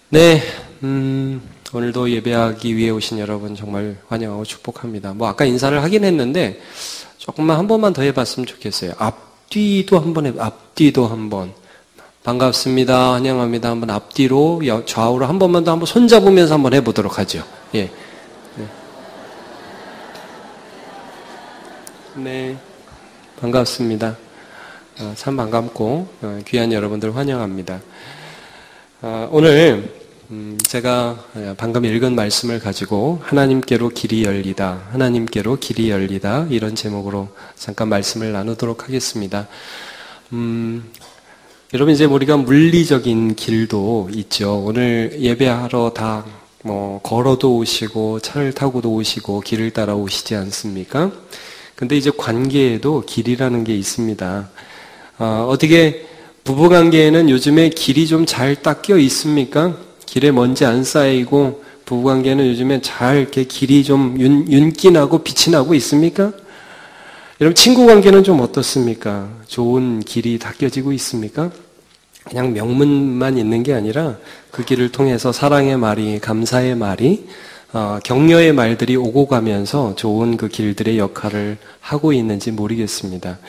네, 오늘도 예배하기 위해 오신 여러분 정말 환영하고 축복합니다. 아까 인사를 하긴 했는데 조금만 한 번만 더 해봤으면 좋겠어요. 앞뒤도 한번. 반갑습니다. 환영합니다. 한번 앞뒤로 좌우로 한 번만 더 한번 손잡으면서 한번 해보도록 하죠. 예. 네. 반갑습니다. 참 반갑고 귀한 여러분들 환영합니다. 오늘 제가 방금 읽은 말씀을 가지고 하나님께로 길이 열리다 이런 제목으로 잠깐 말씀을 나누도록 하겠습니다. 여러분 이제 우리가 물리적인 길도 있죠. 오늘 예배하러 다 걸어도 오시고 차를 타고도 오시고 길을 따라 오시지 않습니까? 근데 이제 관계에도 길이라는 게 있습니다. 어떻게 부부관계에는 요즘에 길이 좀 잘 닦여 있습니까? 길에 먼지 안 쌓이고 부부관계는 요즘에 잘 이렇게 길이 좀 윤기 나고 빛이 나고 있습니까? 여러분 친구관계는 좀 어떻습니까? 좋은 길이 닦여지고 있습니까? 그냥 명문만 있는 게 아니라 그 길을 통해서 사랑의 말이, 감사의 말이, 격려의 말들이 오고 가면서 좋은 그 길들의 역할을 하고 있는지 모르겠습니다.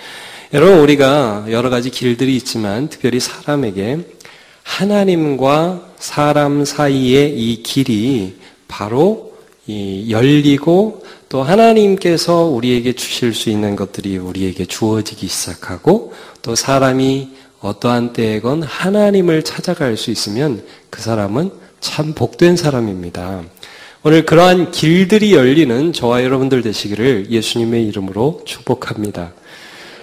여러분 우리가 여러 가지 길들이 있지만 특별히 사람에게 하나님과 사람 사이의 이 길이 바로 열리고 또 하나님께서 우리에게 주실 수 있는 것들이 우리에게 주어지기 시작하고 또 사람이 어떠한 때에건 하나님을 찾아갈 수 있으면 그 사람은 참 복된 사람입니다. 오늘 그러한 길들이 열리는 저와 여러분들 되시기를 예수님의 이름으로 축복합니다.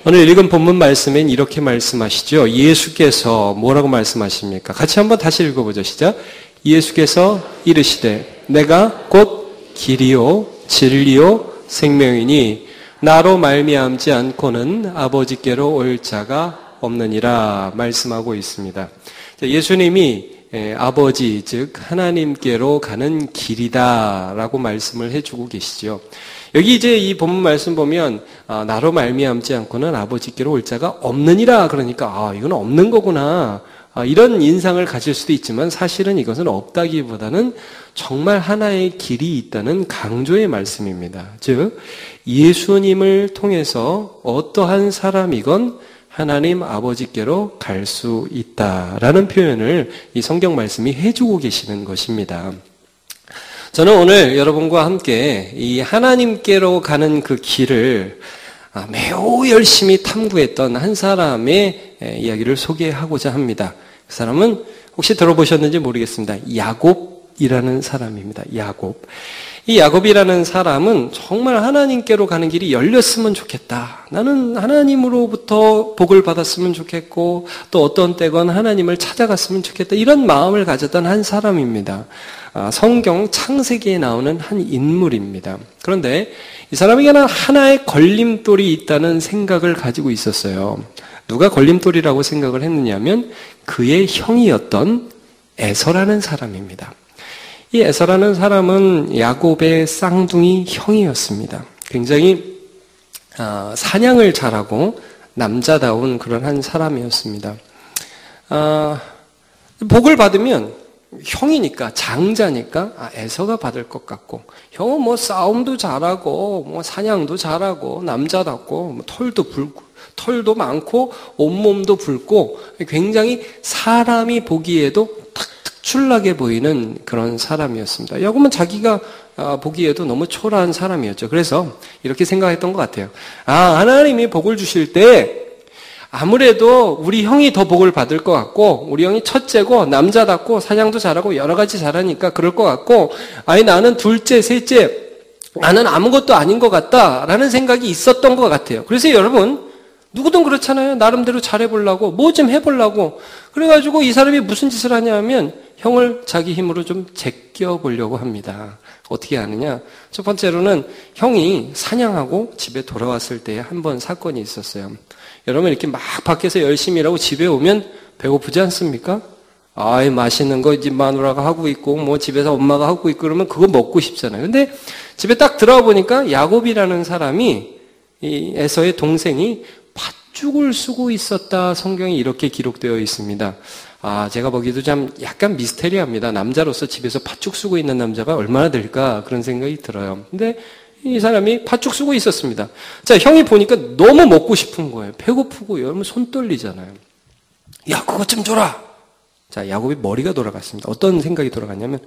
오늘 읽은 본문 말씀엔 이렇게 말씀하시죠. 예수께서 뭐라고 말씀하십니까? 같이 한번 다시 읽어보죠. 시작. 예수께서 이르시되 내가 곧 길이요 진리요 생명이니 나로 말미암지 않고는 아버지께로 올 자가 없느니라 말씀하고 있습니다. 예수님이 아버지 즉 하나님께로 가는 길이다라고 말씀을 해주고 계시죠. 여기 이제 이 본문 말씀 보면 나로 말미암지 않고는 아버지께로 올 자가 없느니라 그러니까 이건 없는 거구나 이런 인상을 가질 수도 있지만 사실은 이것은 없다기보다는 정말 하나의 길이 있다는 강조의 말씀입니다. 즉 예수님을 통해서 어떠한 사람이건 하나님 아버지께로 갈 수 있다라는 표현을 이 성경 말씀이 해주고 계시는 것입니다. 저는 오늘 여러분과 함께 이 하나님께로 가는 그 길을 매우 열심히 탐구했던 한 사람의 이야기를 소개하고자 합니다. 그 사람은 혹시 들어보셨는지 모르겠습니다. 야곱이라는 사람입니다. 야곱. 이 야곱이라는 사람은 정말 하나님께로 가는 길이 열렸으면 좋겠다. 나는 하나님으로부터 복을 받았으면 좋겠고 또 어떤 때건 하나님을 찾아갔으면 좋겠다. 이런 마음을 가졌던 한 사람입니다. 성경 창세기에 나오는 한 인물입니다. 그런데 이 사람에게는 하나의 걸림돌이 있다는 생각을 가지고 있었어요. 누가 걸림돌이라고 생각을 했느냐면 그의 형이었던 에서라는 사람입니다. 이 에서라는 사람은 야곱의 쌍둥이 형이었습니다. 굉장히 사냥을 잘하고 남자다운 그런 한 사람이었습니다. 복을 받으면 형이니까 장자니까 에서가 받을 것 같고 형은 싸움도 잘하고 사냥도 잘하고 남자답고 털도 많고 온몸도 붉고 굉장히 사람이 보기에도 특출나게 보이는 그런 사람이었습니다. 야곱은 자기가 보기에도 너무 초라한 사람이었죠. 그래서 이렇게 생각했던 것 같아요. 하나님이 복을 주실 때 아무래도 우리 형이 더 복을 받을 것 같고 우리 형이 첫째고 남자답고 사냥도 잘하고 여러 가지 잘하니까 그럴 것 같고 나는 둘째, 셋째 나는 아무것도 아닌 것 같다라는 생각이 있었던 것 같아요. 그래서 여러분 누구든 그렇잖아요. 나름대로 잘해보려고 뭐 좀 해보려고 그래가지고 이 사람이 무슨 짓을 하냐면 형을 자기 힘으로 좀 제껴보려고 합니다. 어떻게 하느냐? 첫 번째로는 형이 사냥하고 집에 돌아왔을 때 한 번 사건이 있었어요. 여러분 이렇게 막 밖에서 열심히 일하고 집에 오면 배고프지 않습니까? 맛있는 거 집 마누라가 하고 있고 집에서 엄마가 하고 있고 그러면 그거 먹고 싶잖아요. 근데 집에 딱 들어와 보니까 야곱이라는 사람이 이 에서의 동생이 팥죽을 쓰고 있었다. 성경이 이렇게 기록되어 있습니다. 제가 보기에도 참 약간 미스테리합니다. 남자로서 집에서 팥죽 쓰고 있는 남자가 얼마나 될까 그런 생각이 들어요. 근데 이 사람이 팥죽 쓰고 있었습니다. 자, 형이 보니까 너무 먹고 싶은 거예요. 배고프고 여러분 손 떨리잖아요. 야, 그것 좀 줘라. 자, 야곱이 머리가 돌아갔습니다. 어떤 생각이 돌아갔냐면,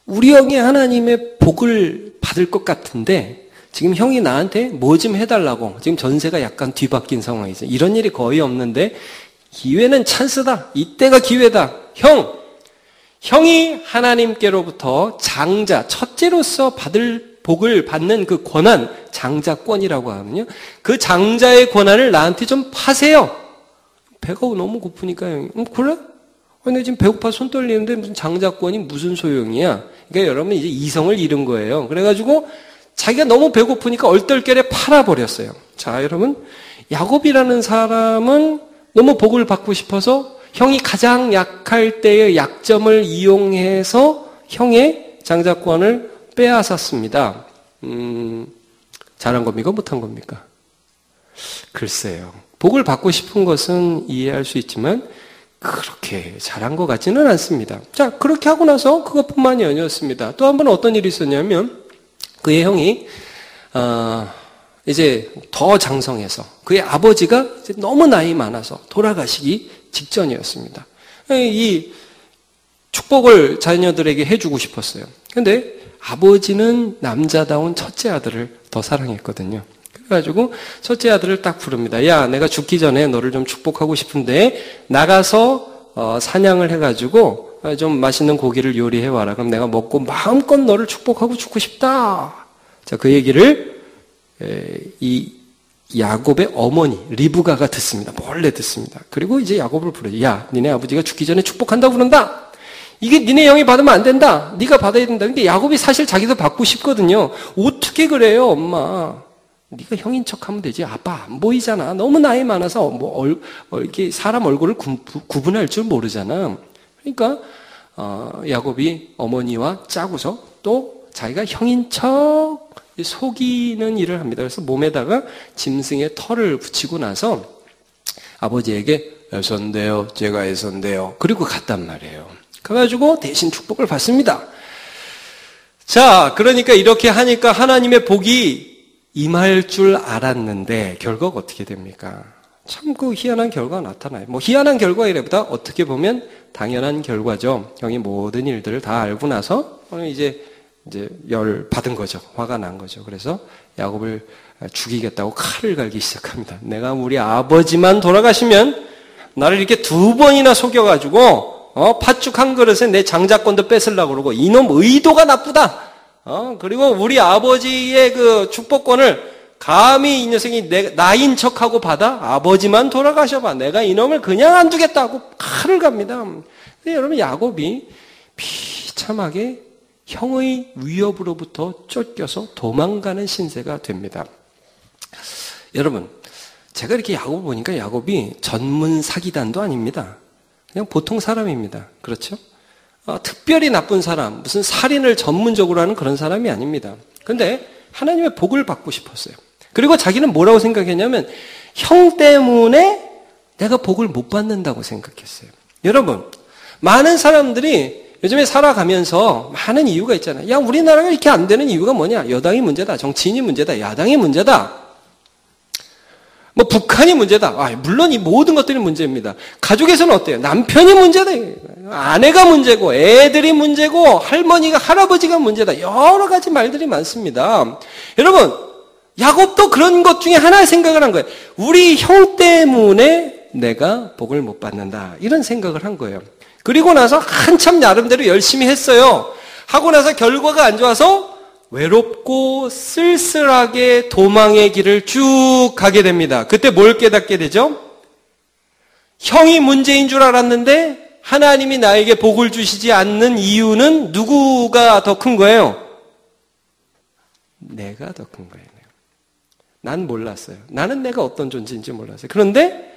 우리 형이 하나님의 복을 받을 것 같은데 지금 형이 나한테 뭐 좀 해달라고. 지금 전세가 약간 뒤바뀐 상황이죠. 이런 일이 거의 없는데 기회는 찬스다. 이때가 기회다. 형이 하나님께로부터 장자, 첫째로서 받을 복을 받는 그 권한, 장자권이라고 하거든요. 그 장자의 권한을 나한테 좀 파세요. 배가 너무 고프니까 형이, 그래? 근데 지금 배고파 손 떨리는데 무슨 장자권이 무슨 소용이야? 그러니까 여러분 이제 이성을 잃은 거예요. 그래가지고 자기가 너무 배고프니까 얼떨결에 팔아버렸어요. 자, 여러분, 야곱이라는 사람은 너무 복을 받고 싶어서 형이 가장 약할 때의 약점을 이용해서 형의 장자권을 빼앗았습니다. 잘한 겁니까? 못한 겁니까? 글쎄요. 복을 받고 싶은 것은 이해할 수 있지만 그렇게 잘한 것 같지는 않습니다. 자, 그렇게 하고 나서 그것뿐만이 아니었습니다. 또 한 번 어떤 일이 있었냐면 그의 형이 이제 더 장성해서 그의 아버지가 이제 너무 나이 많아서 돌아가시기 직전이었습니다. 이 축복을 자녀들에게 해주고 싶었어요. 근데 아버지는 남자다운 첫째 아들을 더 사랑했거든요. 그래가지고 첫째 아들을 딱 부릅니다. 야, 내가 죽기 전에 너를 좀 축복하고 싶은데 나가서 사냥을 해가지고 좀 맛있는 고기를 요리해와라. 그럼 내가 먹고 마음껏 너를 축복하고 죽고 싶다. 자, 그 얘기를 이 야곱의 어머니 리브가가 듣습니다. 몰래 듣습니다. 그리고 이제 야곱을 불러요. 야, 니네 아버지가 죽기 전에 축복한다고 그런다. 이게 니네 형이 받으면 안 된다. 네가 받아야 된다. 근데 야곱이 사실 자기도 받고 싶거든요. 어떻게 그래요, 엄마? 네가 형인 척하면 되지. 아빠 안 보이잖아. 너무 나이 많아서 이렇게 사람 얼굴을 구분할 줄 모르잖아. 그러니까 야곱이 어머니와 짜고서 또 자기가 형인 척 속이는 일을 합니다. 그래서 몸에다가 짐승의 털을 붙이고 나서 아버지에게 애선대요. 제가 애선대요. 그리고 갔단 말이에요. 그래가지고 대신 축복을 받습니다. 자, 그러니까 이렇게 하니까 하나님의 복이 임할 줄 알았는데 결과가 어떻게 됩니까? 참 그 희한한 결과가 나타나요. 뭐 희한한 결과이라보다 어떻게 보면 당연한 결과죠. 형이 모든 일들을 다 알고 나서 이제 열 받은 거죠. 화가 난 거죠. 그래서 야곱을 죽이겠다고 칼을 갈기 시작합니다. 내가 우리 아버지만 돌아가시면 나를 이렇게 2번이나 속여가지고 팥죽 한 그릇에 내 장자권도 뺏으려고 그러고 이놈 의도가 나쁘다. 그리고 우리 아버지의 그 축복권을 감히 이 녀석이 나인 척하고 받아? 아버지만 돌아가셔봐. 내가 이놈을 그냥 안 두겠다고 칼을 갑니다. 근데 여러분 야곱이 비참하게 형의 위협으로부터 쫓겨서 도망가는 신세가 됩니다. 여러분, 제가 이렇게 야곱을 보니까 야곱이 전문 사기단도 아닙니다. 그냥 보통 사람입니다. 그렇죠? 특별히 나쁜 사람, 무슨 살인을 전문적으로 하는 그런 사람이 아닙니다. 근데 하나님의 복을 받고 싶었어요. 그리고 자기는 뭐라고 생각했냐면 형 때문에 내가 복을 못 받는다고 생각했어요. 여러분, 많은 사람들이 요즘에 살아가면서 많은 이유가 있잖아요. 야, 우리나라가 이렇게 안 되는 이유가 뭐냐? 여당이 문제다. 정치인이 문제다. 야당이 문제다. 뭐 북한이 문제다. 물론 이 모든 것들이 문제입니다. 가족에서는 어때요? 남편이 문제다. 아내가 문제고 애들이 문제고 할머니가 할아버지가 문제다. 여러 가지 말들이 많습니다. 여러분, 야곱도 그런 것 중에 하나의 생각을 한 거예요. 우리 형 때문에 내가 복을 못 받는다. 이런 생각을 한 거예요. 그리고 나서 한참 나름대로 열심히 했어요. 하고 나서 결과가 안 좋아서 외롭고 쓸쓸하게 도망의 길을 쭉 가게 됩니다. 그때 뭘 깨닫게 되죠? 형이 문제인 줄 알았는데 하나님이 나에게 복을 주시지 않는 이유는 누구가 더 큰 거예요? 내가 더 큰 거예요. 난 몰랐어요. 나는 내가 어떤 존재인지 몰랐어요. 그런데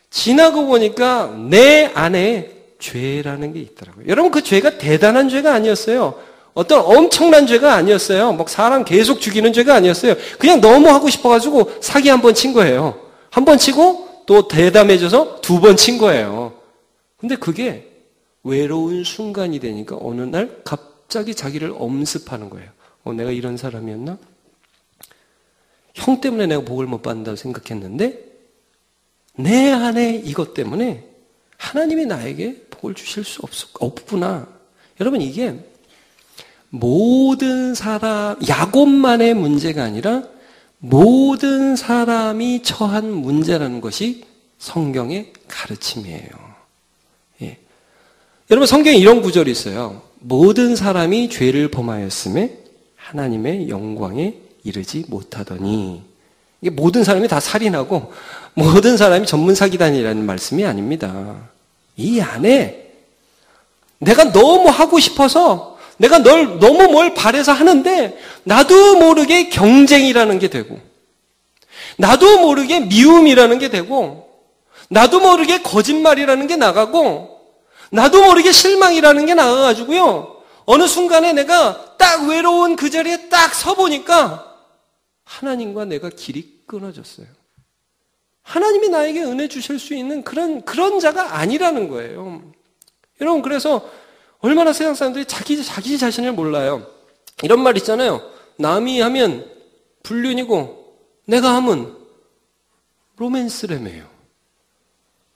지나고 보니까 내 안에 죄라는 게 있더라고요. 여러분, 그 죄가 대단한 죄가 아니었어요. 어떤 엄청난 죄가 아니었어요. 막 사람 계속 죽이는 죄가 아니었어요. 그냥 너무 하고 싶어가지고 사기 한 번 친 거예요. 한 번 치고 또 대담해져서 2번 친 거예요. 근데 그게 외로운 순간이 되니까 어느 날 갑자기 자기를 엄습하는 거예요. 내가 이런 사람이었나? 형 때문에 내가 복을 못 받는다고 생각했는데 내 안에 이것 때문에 하나님이 나에게 복을 주실 수 없구나. 여러분, 이게 모든 사람, 야곱만의 문제가 아니라 모든 사람이 처한 문제라는 것이 성경의 가르침이에요. 예. 여러분, 성경에 이런 구절이 있어요. 모든 사람이 죄를 범하였음에 하나님의 영광에 이르지 못하더니. 이게 모든 사람이 다 살인하고 모든 사람이 전문 사기단이라는 말씀이 아닙니다. 이 안에 내가 너무 하고 싶어서 내가 너무 뭘 바래서 하는데 나도 모르게 경쟁이라는 게 되고 나도 모르게 미움이라는 게 되고 나도 모르게 거짓말이라는 게 나가고 나도 모르게 실망이라는 게 나가가지고요. 어느 순간에 내가 딱 외로운 그 자리에 딱 서보니까 하나님과 내가 길이 끊어졌어요. 하나님이 나에게 은혜 주실 수 있는 그런 자가 아니라는 거예요. 여러분, 그래서 얼마나 세상 사람들이 자기 자신을 몰라요. 이런 말 있잖아요. 남이 하면 불륜이고 내가 하면 로맨스래매요.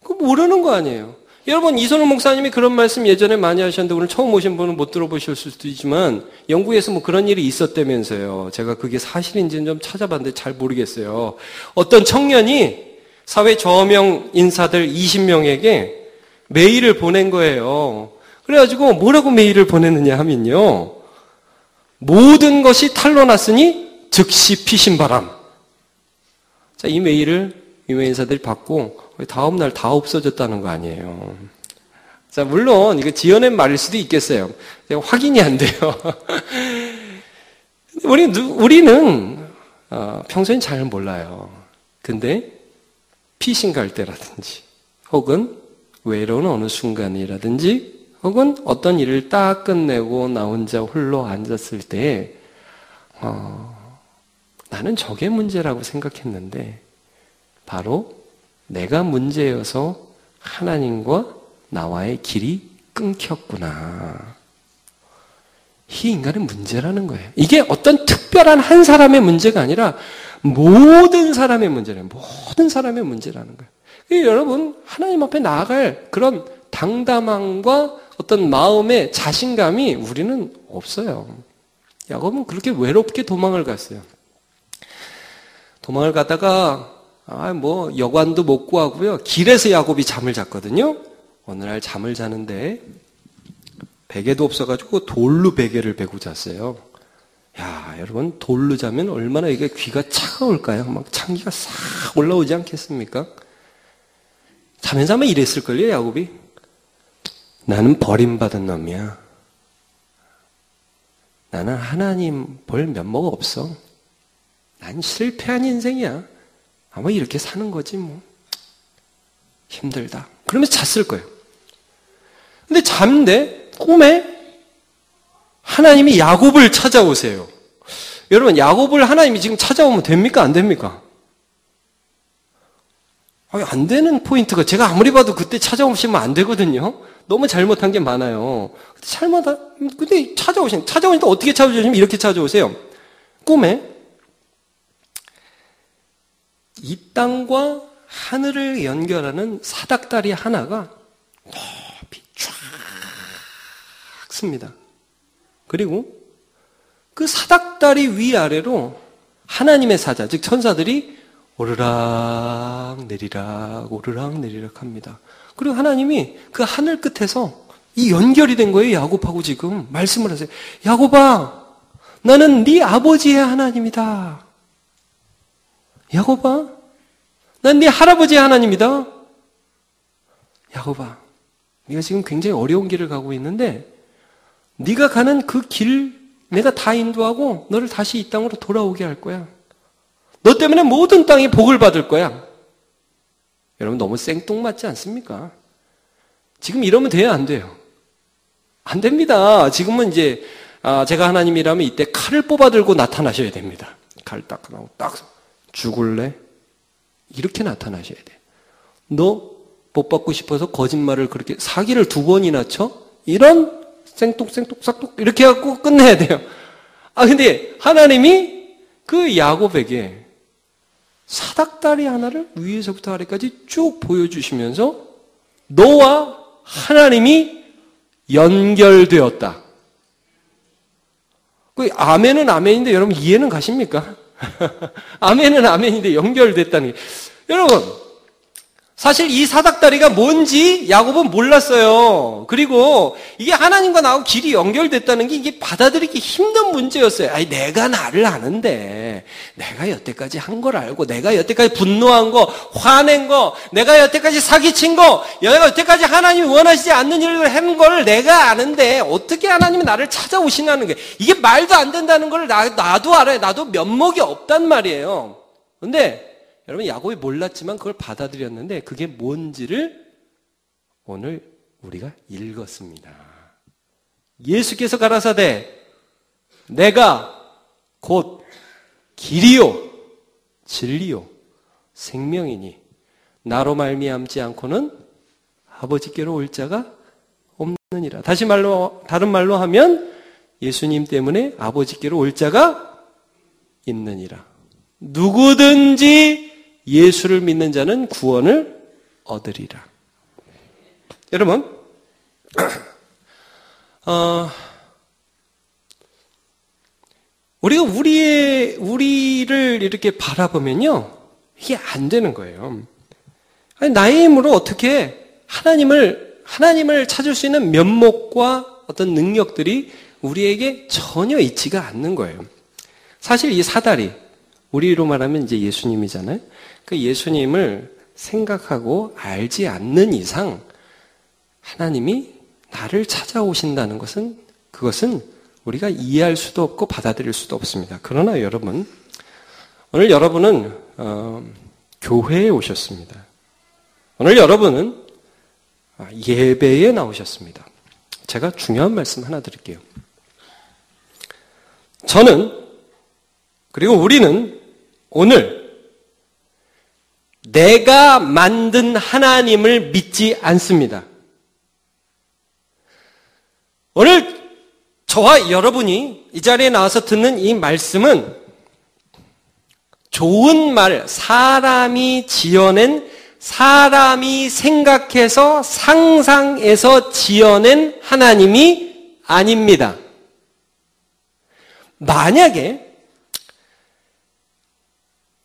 그거 모르는 거 아니에요. 여러분, 이선우 목사님이 그런 말씀 예전에 많이 하셨는데 오늘 처음 오신 분은 못 들어보실 수도 있지만 영국에서 뭐 그런 일이 있었다면서요. 제가 그게 사실인지는 좀 찾아봤는데 잘 모르겠어요. 어떤 청년이 사회 저명 인사들 20명에게 메일을 보낸 거예요. 그래가지고 뭐라고 메일을 보냈느냐 하면요. 모든 것이 탄로났으니 즉시 피신바람. 자, 이 메일을 유명 인사들이 받고 다음날 다 없어졌다는 거 아니에요. 자, 물론 이거 지어낸 말일 수도 있겠어요. 확인이 안 돼요. 우리는 평소엔 잘 몰라요. 근데 피신 갈 때라든지 혹은 외로운 어느 순간이라든지 혹은 어떤 일을 딱 끝내고 나 혼자 홀로 앉았을 때 나는 저게 문제라고 생각했는데 바로 내가 문제여서 하나님과 나와의 길이 끊겼구나. 이 인간의 문제라는 거예요. 이게 어떤 특별한 한 사람의 문제가 아니라 모든 사람의 문제라는, 모든 사람의 문제라는 거예요. 여러분, 하나님 앞에 나아갈 그런 당담함과 어떤 마음의 자신감이 우리는 없어요. 야곱은 그렇게 외롭게 도망을 갔어요. 도망을 가다가 여관도 못 구하고요. 길에서 야곱이 잠을 잤거든요. 어느 날 잠을 자는데 베개도 없어가지고 돌로 베개를 베고 잤어요. 야, 여러분, 돌로 자면 얼마나 이게 귀가 차가울까요? 막 찬기가 싹 올라오지 않겠습니까? 자면서 아마 이랬을걸요, 야곱이. 나는 버림받은 놈이야. 나는 하나님 볼 면모가 없어. 난 실패한 인생이야. 아마 이렇게 사는 거지 뭐. 힘들다. 그러면서 잤을 거예요. 근데 잠데 꿈에 하나님이 야곱을 찾아오세요. 여러분, 야곱을 하나님이 지금 찾아오면 됩니까? 안 됩니까? 안 되는 포인트가 제가 아무리 봐도 그때 찾아오시면 안 되거든요. 너무 잘못한 게 많아요. 근데 찾아오시니까 어떻게 찾아오시면 이렇게 찾아오세요. 꿈에 이 땅과 하늘을 연결하는 사닥다리 하나가 높이 쫙 씁니다. 그리고 그 사닥다리 위아래로 하나님의 사자, 즉 천사들이 오르락 내리락 오르락 내리락 합니다. 그리고 하나님이 그 하늘 끝에서 이 연결이 된 거예요. 야곱하고 지금 말씀을 하세요. 야곱아, 나는 네 아버지의 하나님이다. 야곱아, 난 네 할아버지의 하나님이다. 야곱아, 네가 지금 굉장히 어려운 길을 가고 있는데 네가 가는 그 길 내가 다 인도하고 너를 다시 이 땅으로 돌아오게 할 거야. 너 때문에 모든 땅이 복을 받을 거야. 여러분, 너무 생뚱맞지 않습니까? 지금 이러면 돼요, 안 돼요? 안 됩니다. 지금은 이제 제가 하나님이라면 이때 칼을 뽑아 들고 나타나셔야 됩니다. 칼 딱 나오고 딱 죽을래? 이렇게 나타나셔야 돼. 너 못 받고 싶어서 거짓말을 그렇게 사기를 2번이나 쳐? 이런 생뚱생뚱 이렇게 해갖고 끝내야 돼요. 근데 하나님이 그 야곱에게 사닥다리 하나를 위에서부터 아래까지 쭉 보여주시면서 너와 하나님이 연결되었다. 그 아멘은 아멘인데 여러분 이해는 가십니까? 아멘은 아멘인데 연결됐다는 게. 여러분, 사실 이 사닥다리가 뭔지 야곱은 몰랐어요. 그리고 이게 하나님과 나하고 길이 연결됐다는 게 이게 받아들이기 힘든 문제였어요. 내가 나를 아는데, 내가 여태까지 한 걸 알고, 내가 여태까지 분노한 거, 화낸 거, 내가 여태까지 사기친 거, 내가 여태까지 하나님이 원하시지 않는 일을 한 걸 내가 아는데, 어떻게 하나님이 나를 찾아오시냐는 게, 이게 말도 안 된다는 걸 나도 알아요. 나도 면목이 없단 말이에요. 근데, 여러분 야곱이 몰랐지만 그걸 받아들였는데 그게 뭔지를 오늘 우리가 읽었습니다. 예수께서 가라사대 내가 곧 길이요 진리요 생명이니 나로 말미암지 않고는 아버지께로 올 자가 없느니라. 다른 말로 하면 예수님 때문에 아버지께로 올 자가 있느니라. 누구든지 예수를 믿는 자는 구원을 얻으리라. 여러분, 우리가 우리를 이렇게 바라보면요, 이게 안 되는 거예요. 나의 힘으로 어떻게 하나님을 찾을 수 있는 면목과 어떤 능력들이 우리에게 전혀 있지가 않는 거예요. 사실 이 사다리, 우리로 말하면 이제 예수님이잖아요. 그 예수님을 생각하고 알지 않는 이상 하나님이 나를 찾아오신다는 것은 그것은 우리가 이해할 수도 없고 받아들일 수도 없습니다. 그러나 여러분, 오늘 여러분은 교회에 오셨습니다. 오늘 여러분은 예배에 나오셨습니다. 제가 중요한 말씀 하나 드릴게요. 저는 그리고 우리는 오늘 내가 만든 하나님을 믿지 않습니다. 오늘 저와 여러분이 이 자리에 나와서 듣는 이 말씀은 좋은 말, 사람이 지어낸, 사람이 생각해서 상상해서 지어낸 하나님이 아닙니다. 만약에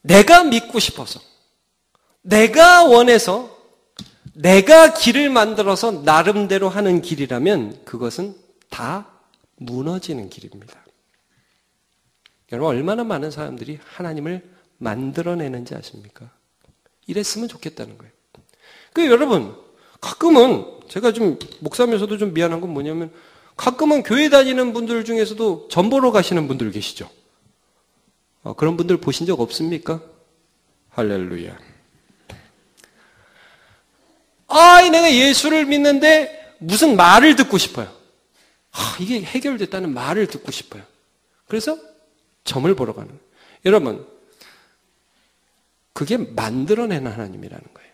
내가 믿고 싶어서, 내가 원해서, 내가 길을 만들어서 나름대로 하는 길이라면 그것은 다 무너지는 길입니다. 여러분, 얼마나 많은 사람들이 하나님을 만들어내는지 아십니까? 이랬으면 좋겠다는 거예요. 여러분, 가끔은 제가 좀 목사면서도 좀 미안한 건 뭐냐면 가끔은 교회 다니는 분들 중에서도 전 보러 가시는 분들 계시죠? 그런 분들 보신 적 없습니까? 할렐루야. 내가 예수를 믿는데 무슨 말을 듣고 싶어요. 이게 해결됐다는 말을 듣고 싶어요. 그래서 점을 보러 가는 거예요. 여러분, 그게 만들어내는 하나님이라는 거예요.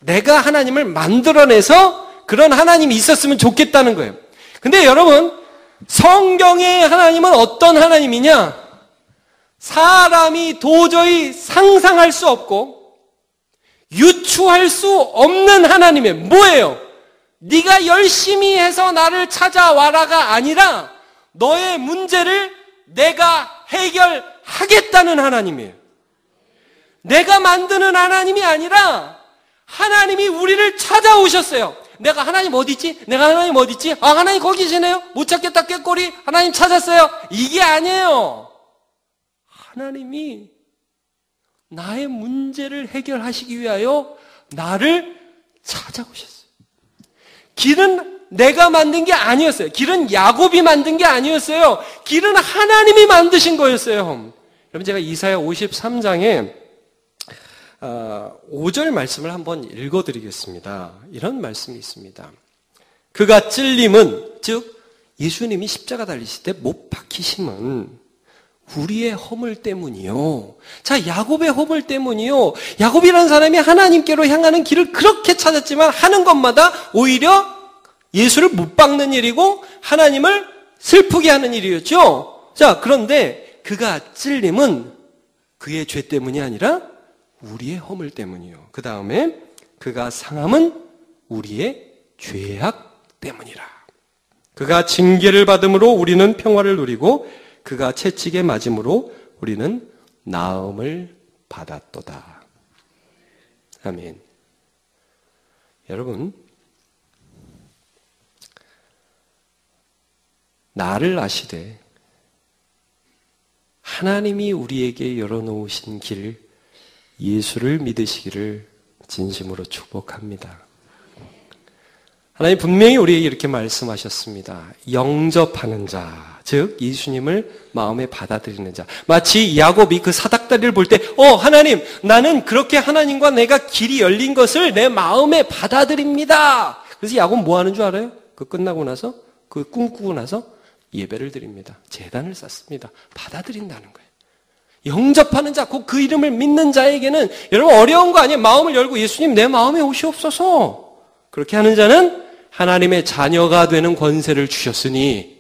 내가 하나님을 만들어내서 그런 하나님이 있었으면 좋겠다는 거예요. 근데 여러분, 성경의 하나님은 어떤 하나님이냐? 사람이 도저히 상상할 수 없고 유추할 수 없는 하나님이에요. 뭐예요? 네가 열심히 해서 나를 찾아와라가 아니라 너의 문제를 내가 해결하겠다는 하나님이에요. 내가 만드는 하나님이 아니라 하나님이 우리를 찾아오셨어요. 내가 하나님 어디 있지? 내가 하나님 어디 있지? 하나님 거기 계시네요. 못 찾겠다 꾀꼬리. 하나님 찾았어요. 이게 아니에요. 하나님이 나의 문제를 해결하시기 위하여 나를 찾아오셨어요. 길은 내가 만든 게 아니었어요. 길은 야곱이 만든 게 아니었어요. 길은 하나님이 만드신 거였어요. 여러분, 제가 이사야 53장에 5절 말씀을 한번 읽어드리겠습니다. 이런 말씀이 있습니다. 그가 찔림은, 즉 예수님이 십자가 달리실 때 못 박히심은 우리의 허물 때문이요. 자, 야곱의 허물 때문이요. 야곱이라는 사람이 하나님께로 향하는 길을 그렇게 찾았지만 하는 것마다 오히려 예수를 못 박는 일이고 하나님을 슬프게 하는 일이었죠. 자, 그런데 그가 찔림은 그의 죄 때문이 아니라 우리의 허물 때문이요. 그 다음에 그가 상함은 우리의 죄악 때문이라. 그가 징계를 받음으로 우리는 평화를 누리고 그가 채찍에 맞음으로 우리는 나음을 받았도다. 아멘. 여러분, 나를 아시되 하나님이 우리에게 열어놓으신 길, 예수를 믿으시기를 진심으로 축복합니다. 하나님 분명히 우리에게 이렇게 말씀하셨습니다. 영접하는 자, 즉 예수님을 마음에 받아들이는 자. 마치 야곱이 그 사닥다리를 볼 때 하나님, 나는 그렇게 하나님과 내가 길이 열린 것을 내 마음에 받아들입니다. 그래서 야곱 뭐 하는 줄 알아요? 그 끝나고 나서, 그 꿈꾸고 나서 예배를 드립니다. 제단을 쌓습니다. 받아들인다는 거예요. 영접하는 자, 곧 그 이름을 믿는 자에게는 여러분 어려운 거 아니에요. 마음을 열고 예수님 내 마음에 오시옵소서. 그렇게 하는 자는 하나님의 자녀가 되는 권세를 주셨으니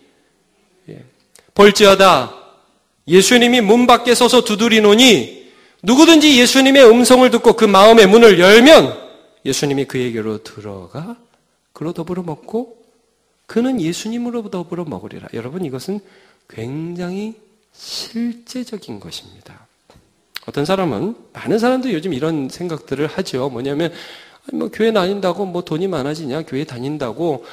볼지어다 예수님이 문 밖에 서서 두드리노니 누구든지 예수님의 음성을 듣고 그 마음의 문을 열면 예수님이 그에게로 들어가 그로 더불어 먹고 그는 예수님으로 더불어 먹으리라. 여러분 이것은 굉장히 실제적인 것입니다. 어떤 사람은 많은 사람들이 요즘 이런 생각들을 하죠. 뭐냐면 뭐 교회 다닌다고 뭐 돈이 많아지냐? 교회 다닌다고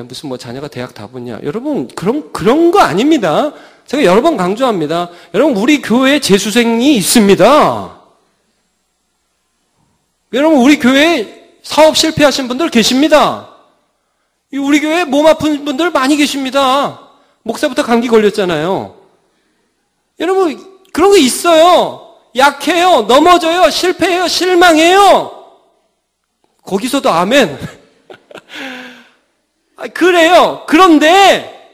무슨 뭐 자녀가 대학 다 붙냐? 여러분 그런 거 아닙니다. 제가 여러 번 강조합니다. 여러분 우리 교회에 재수생이 있습니다. 여러분 우리 교회에 사업 실패하신 분들 계십니다. 우리 교회에 몸 아픈 분들 많이 계십니다. 목사부터 감기 걸렸잖아요. 여러분 그런 거 있어요. 약해요. 넘어져요. 실패해요. 실망해요. 거기서도 아멘. 그래요. 그런데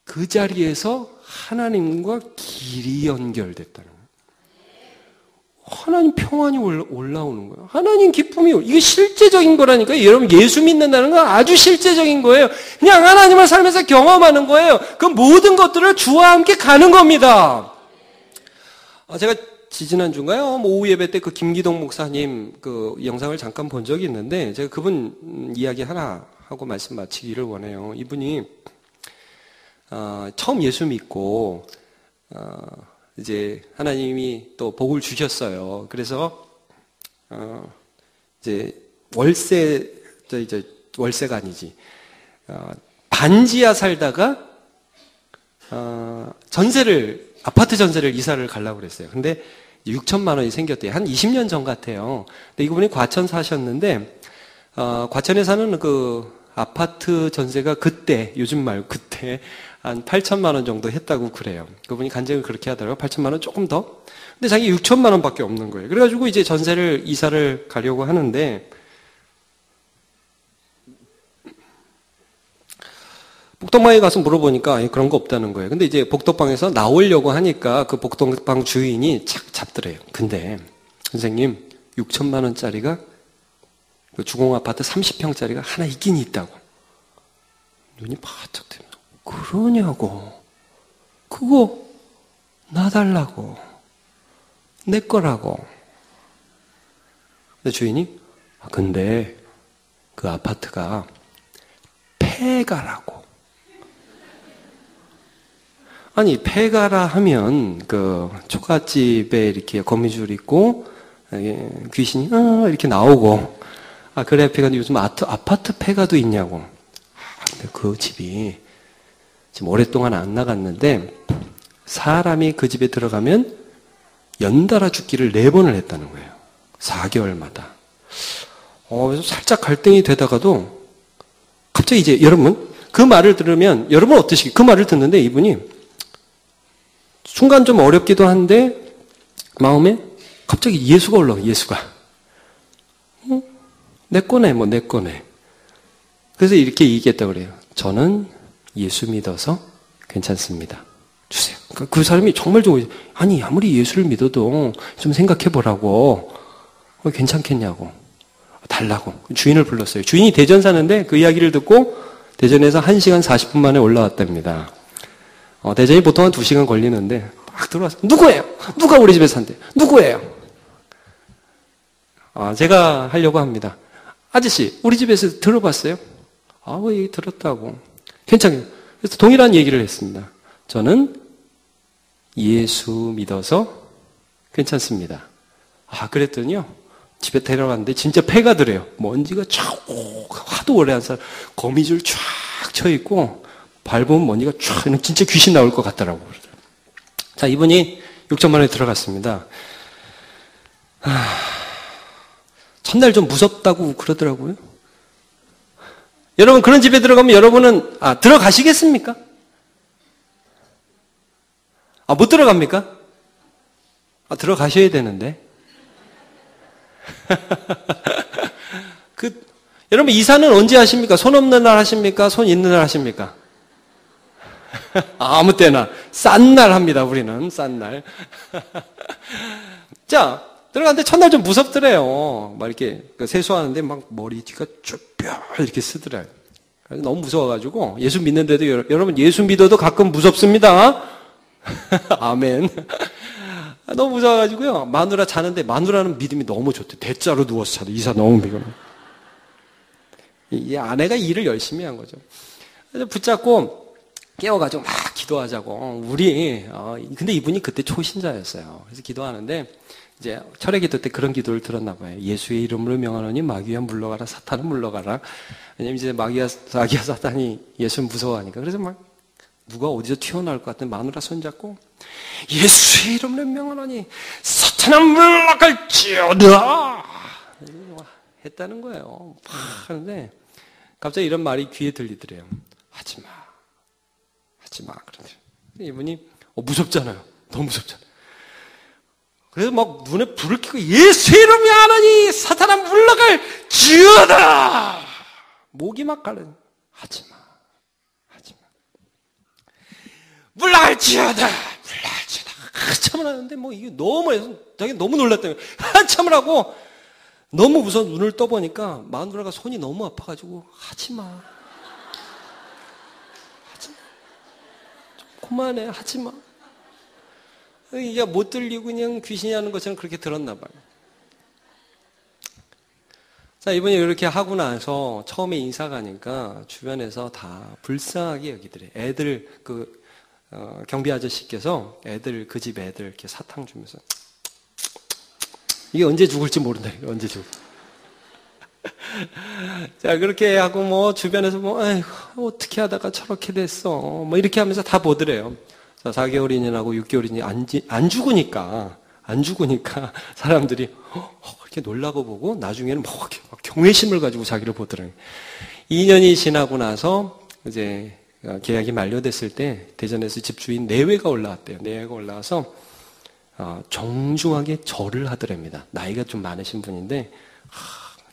그 자리에서 하나님과 길이 연결됐다는 거예요. 하나님 평안이 올라오는 거예요. 하나님 기쁨이 이게 실제적인 거라니까요. 여러분 예수 믿는다는 건 아주 실제적인 거예요. 그냥 하나님을 살면서 경험하는 거예요. 그 모든 것들을 주와 함께 가는 겁니다. 제가 지지난주인가요? 오후 예배 때 그 김기동 목사님 그 영상을 잠깐 본 적이 있는데 제가 그분 이야기 하나 하고 말씀 마치기를 원해요. 이분이 처음 예수 믿고 이제 하나님이 또 복을 주셨어요. 그래서 이제 월세가 아니지 반지하 살다가 아파트 전세를 이사를 가려고 그랬어요. 근데 6천만 원이 생겼대요. 한 20년 전 같아요. 근데 이분이 과천 사셨는데, 과천에 사는 그 아파트 전세가 그때, 요즘 말고 그때 한 8천만 원 정도 했다고 그래요. 그분이 간증을 그렇게 하더라고요. 8천만 원 조금 더. 근데 자기 6천만 원밖에 없는 거예요. 그래가지고 이제 이사를 가려고 하는데, 복덕방에 가서 물어보니까 그런 거 없다는 거예요. 근데 이제 복덕방에서 나오려고 하니까 그 복덕방 주인이 착 잡더래요. 근데 선생님 6천만 원짜리가 그 주공아파트 30평짜리가 하나 있긴 있다고. 눈이 바짝 뜨면 그러냐고. 그거 놔달라고. 내 거라고. 근데 주인이 근데 그 아파트가 폐가라고. 아니 폐가라 하면 그 초가집에 이렇게 거미줄 있고 귀신이 이렇게 나오고 그래 폐가 요즘 아파트 폐가도 있냐고. 근데 그 집이 지금 오랫동안 안 나갔는데 사람이 그 집에 들어가면 연달아 죽기를 4번을 했다는 거예요. 4개월마다. 그래서 살짝 갈등이 되다가도 갑자기 이제 여러분 그 말을 들으면 여러분 어떠시겠어요? 그 말을 듣는데 이분이 순간 좀 어렵기도 한데 마음에 갑자기 예수가 올라와요. 예수가. 내 거네 뭐 내 거네. 그래서 이렇게 얘기했다고 그래요. 저는 예수 믿어서 괜찮습니다. 주세요. 그 사람이 정말 좋은, 아니, 아무리 예수를 믿어도 좀 생각해 보라고. 괜찮겠냐고. 달라고. 주인을 불렀어요. 주인이 대전 사는데 그 이야기를 듣고 대전에서 1시간 40분 만에 올라왔답니다. 대전이 보통 한 2시간 걸리는데 딱 들어와서 누구예요? 누가 우리 집에 산대? 누구예요? 제가 하려고 합니다. 아저씨, 우리 집에서 들어봤어요? 얘기 들었다고. 괜찮아요. 그래서 동일한 얘기를 했습니다. 저는 예수 믿어서 괜찮습니다. 그랬더니요. 집에 데려갔는데 진짜 폐가 들어요. 먼지가 쫙, 하도 오래 한 사람, 거미줄 쫙 쳐있고, 밟으면 먼지가 쫙, 진짜 귀신 나올 것 같더라고요. 자, 이분이 6천 만에 들어갔습니다. 첫날 좀 무섭다고 그러더라고요. 여러분, 그런 집에 들어가면 여러분은, 들어가시겠습니까? 못 들어갑니까? 들어가셔야 되는데. 여러분, 이사는 언제 하십니까? 손 없는 날 하십니까? 손 있는 날 하십니까? 아무 때나. 싼 날 합니다, 우리는. 싼 날. 자, 들어갔는데 첫날 좀 무섭더래요. 막 이렇게 세수하는데 막 머리 뒤가 쭈뼛 이렇게 쓰더래요. 너무 무서워가지고 예수 믿는데도 여러분 예수 믿어도 가끔 무섭습니다. 아멘. 너무 무서워가지고요. 마누라 자는데 마누라는 믿음이 너무 좋대. 대자로 누워서 자도 이사 너무 믿어. 이 아내가 일을 열심히 한 거죠. 그래서 붙잡고 깨워가지고 막 기도하자고. 근데 이분이 그때 초신자였어요. 그래서 기도하는데 이제 철회 기도 때 그런 기도를 들었나 봐요. 예수의 이름으로 명하노니 마귀야 물러가라, 사탄은 물러가라. 왜냐면 이제 마귀야 사탄이 예수를 무서워하니까. 그래서 막 누가 어디서 튀어나올 것 같은 마누라 손잡고 예수의 이름으로 명하노니 사탄은 물러갈지어다 했다는 거예요. 막 하는데 갑자기 이런 말이 귀에 들리더래요. 하지마. 그런데 이분이 무섭잖아요. 너무 무섭잖아요. 그래서 막 눈에 불을 켜고 예수의 이름이 하나니 사탄아 물러갈지어다. 목이 막 갈라요. 하지마. 물러갈지어다. 한참을 하는데 이게 너무 해서 자기 너무 놀랐다며 한참을 하고 너무 무서워 눈을 떠보니까 마누라가 손이 너무 아파가지고 하지마. 좀 그만해. 하지마. 이게 못 들리고 그냥 귀신이 하는 것처럼 그렇게 들었나 봐요. 자, 이분이 이렇게 하고 나서 처음에 인사 가니까 주변에서 다 불쌍하게 여기더래. 애들 경비 아저씨께서 그 집 애들 이렇게 사탕 주면서 이게 언제 죽을지 모른다. 언제 죽을지. 자, 그렇게 하고 주변에서 아이고, 어떻게 하다가 저렇게 됐어. 이렇게 하면서 다 보더래요. 자, 4개월인이라고 6개월인이 안 죽으니까 사람들이 그렇게 놀라고 보고 나중에는 막 경외심을 가지고 자기를 보더래요. 2년이 지나고 나서 이제 계약이 만료됐을 때 대전에서 집주인 내외가 올라왔대요. 내외가 올라와서 정중하게 절을 하더랍니다. 나이가 좀 많으신 분인데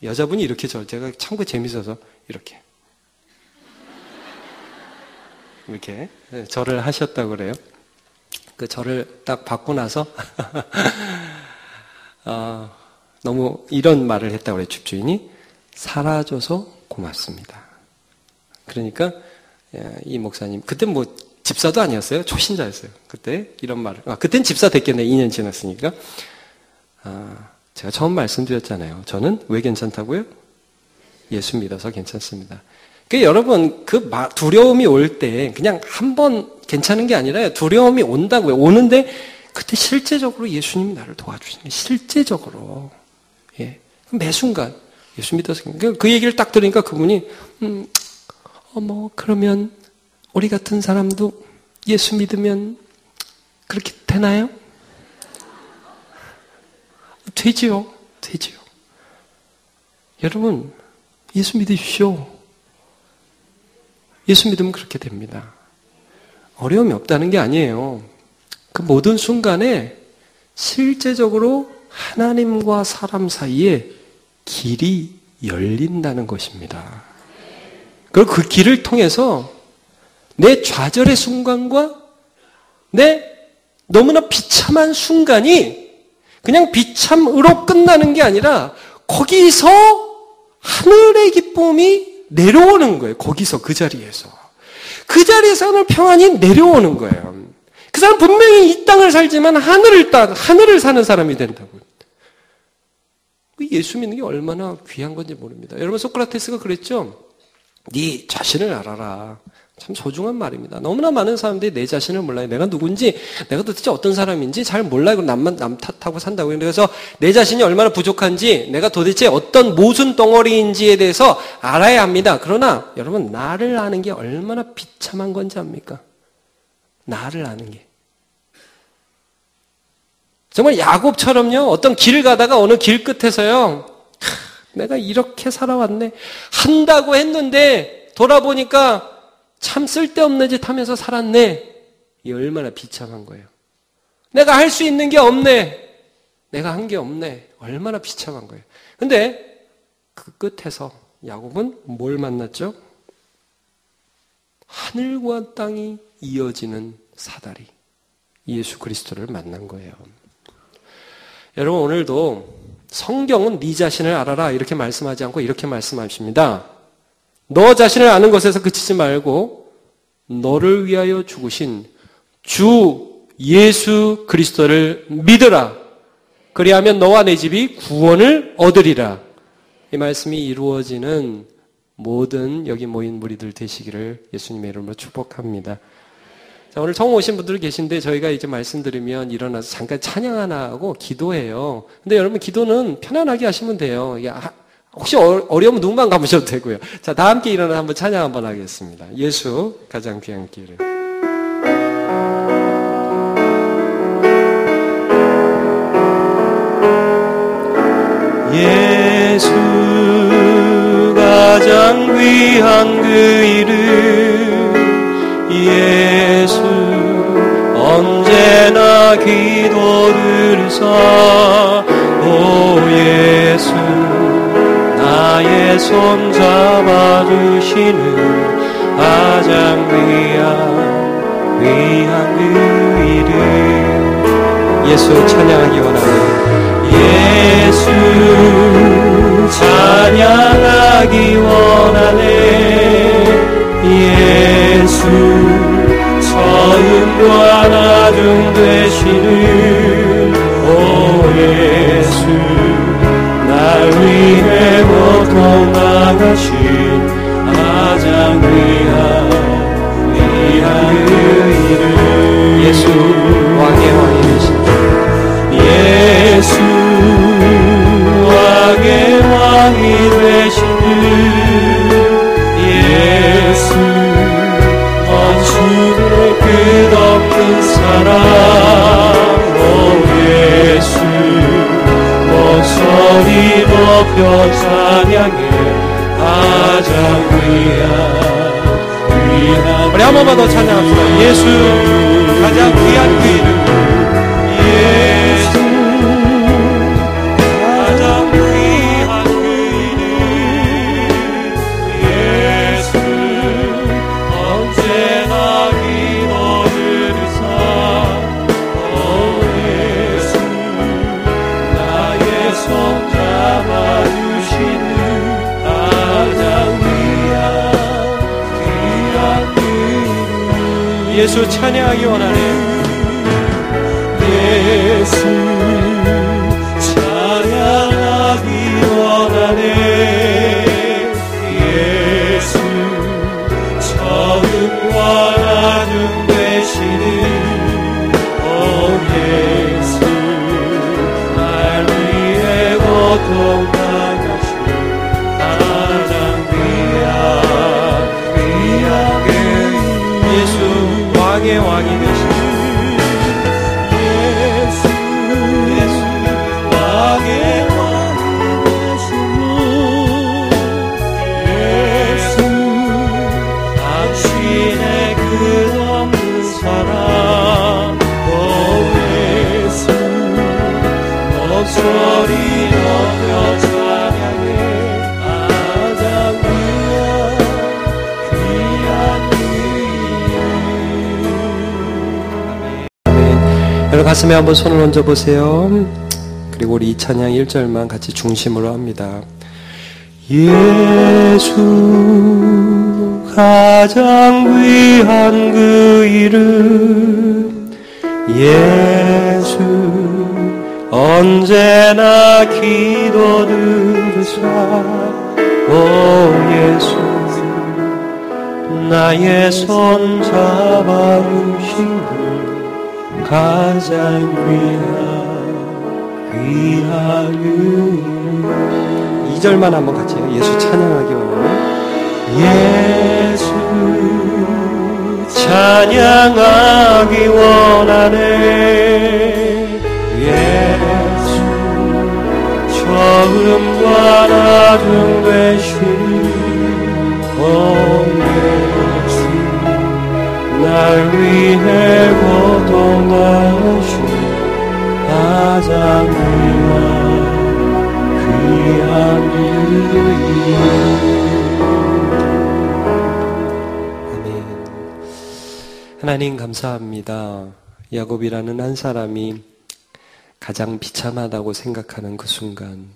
여자분이 이렇게 제가 참고 재밌어서 이렇게 절을 하셨다고 그래요. 그 절을 딱 받고 나서 너무 이런 말을 했다고 그래요. 집주인이 살아줘서 고맙습니다. 그러니까 이 목사님 그때 집사도 아니었어요. 초신자였어요. 그때 이런 말을 그땐 집사 됐겠네. 2년 지났으니까. 제가 처음 말씀드렸잖아요. 저는 왜 괜찮다고요? 예수 믿어서 괜찮습니다. 그러니까 여러분 두려움이 올 때 그냥 한 번 괜찮은 게 아니라 두려움이 온다고요. 오는데 그때 실제적으로 예수님이 나를 도와주시는 게 실제적으로 매 순간 예수 믿어서 그 얘기를 딱 들으니까 그분이 그러면 우리 같은 사람도 예수 믿으면 그렇게 되나요? 되지요. 여러분 예수 믿으십시오. 예수 믿으면 그렇게 됩니다. 어려움이 없다는 게 아니에요. 그 모든 순간에 실제적으로 하나님과 사람 사이에 길이 열린다는 것입니다. 그리고 그 길을 통해서 내 좌절의 순간과 내 너무나 비참한 순간이 그냥 비참으로 끝나는 게 아니라 거기서 하늘의 기쁨이 내려오는 거예요. 거기서 그 자리에서. 그 자리에서 하늘 평안이 내려오는 거예요. 그 사람 분명히 이 땅을 살지만 하늘을 사는 사람이 된다고요. 예수 믿는 게 얼마나 귀한 건지 모릅니다. 여러분 소크라테스가 그랬죠. 네 자신을 알아라. 참 소중한 말입니다. 너무나 많은 사람들이 내 자신을 몰라요. 내가 누군지, 내가 도대체 어떤 사람인지 잘 몰라요. 남 탓하고 산다고요. 그래서 내 자신이 얼마나 부족한지, 내가 도대체 어떤 모순 덩어리인지에 대해서 알아야 합니다. 그러나 여러분 나를 아는 게 얼마나 비참한 건지 압니까? 나를 아는 게. 정말 야곱처럼요. 어떤 길을 가다가 어느 길 끝에서요. 내가 이렇게 살아왔네. 한다고 했는데 돌아보니까 참 쓸데없는 짓 하면서 살았네. 이 얼마나 비참한 거예요. 내가 할 수 있는 게 없네. 내가 한 게 없네. 얼마나 비참한 거예요. 근데 그 끝에서 야곱은 뭘 만났죠? 하늘과 땅이 이어지는 사다리. 예수 그리스도를 만난 거예요. 여러분 오늘도 성경은 네 자신을 알아라 이렇게 말씀하지 않고 이렇게 말씀하십니다. 너 자신을 아는 것에서 그치지 말고 너를 위하여 죽으신 주 예수 그리스도를 믿으라. 그리하면 너와 내 집이 구원을 얻으리라. 이 말씀이 이루어지는 모든 여기 모인 무리들 되시기를 예수님의 이름으로 축복합니다. 자, 오늘 처음 오신 분들 계신데 저희가 이제 말씀드리면 일어나서 잠깐 찬양 하나 하고 기도해요. 근데 여러분 기도는 편안하게 하시면 돼요. 혹시 어려우면 눈만 감으셔도 되고요. 자, 다 함께 일어나서 한번 찬양 한번 하겠습니다. 예수 가장 귀한 길을. 예수 가장 귀한 그 이름 예수 언제나 기도를 오 예수 나의 손 잡아주시는 가장 귀한 그 이름 예수 찬양하기 원하네 예수 찬양하기 원하네 예수 처음과 나중 되시는 오 예수 날 위해 고통 당하신 가장 귀한 그 이름 예수 왕의 왕이 되신 예수 왕의 왕이 되시는 예수 원수의 끝없는 사랑 오 예수 목소리 높여 찬양해 가장 귀한 우리 한 번만 더 찬양합시다. 예수 가장 귀한 그 이름 예수 가장 귀한 그 이름 예수 언제나 기도를 사 오 예수 나의 손 잡아주시는 가장 귀한 그 이름 예수 찬양하기 원하네 예수 찬양하기 원하네 예수 처음과 나중 되시는 오 예수 날 위해 고통 당하신 가장 귀한 그 예수 왕의 왕이 되시는 예수 여러분 가슴에 한번 손을 얹어 보세요. 그리고 우리 이 찬양 1절만 같이 중심으로 합니다. 예수 가장 귀한 그 이름 예수 언제나 기도 들으사 오 예수 나의 손 잡아주시는 가장 귀한 이름 2절만 한번 같이 해요. 예수 찬양하기 원하네. 예수 찬양하기 원하네. 예수 처음과 나중 되시니 오 예수 날 위해 고통당하신 가장 귀한 아멘. 하나님 감사합니다. 야곱이라는 한 사람이 가장 비참하다고 생각하는 그 순간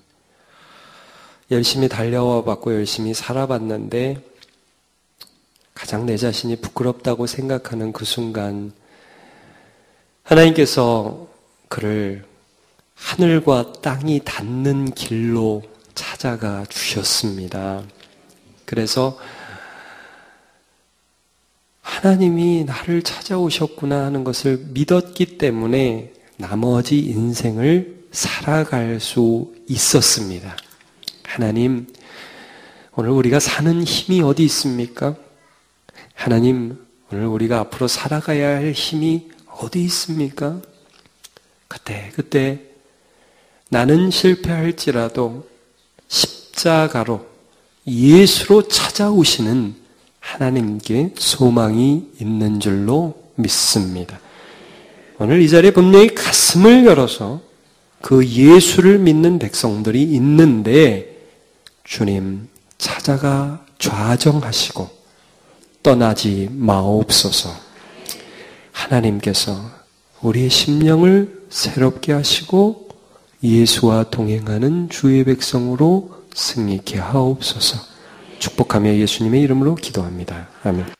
열심히 달려와 봤고 열심히 살아봤는데 가장 내 자신이 부끄럽다고 생각하는 그 순간 하나님께서 그를 하늘과 땅이 닿는 길로 찾아가 주셨습니다. 그래서 하나님이 나를 찾아오셨구나 하는 것을 믿었기 때문에 나머지 인생을 살아갈 수 있었습니다. 하나님, 오늘 우리가 사는 힘이 어디 있습니까? 하나님, 오늘 우리가 앞으로 살아가야 할 힘이 어디 있습니까? 그때 나는 실패할지라도 십자가로 예수로 찾아오시는 하나님께 소망이 있는 줄로 믿습니다. 오늘 이 자리에 분명히 가슴을 열어서 그 예수를 믿는 백성들이 있는데 주님 찾아가 좌정하시고 떠나지 마옵소서. 하나님께서 우리의 심령을 새롭게 하시고 예수와 동행하는 주의 백성으로 승리케 하옵소서. 축복하며 예수님의 이름으로 기도합니다. 아멘.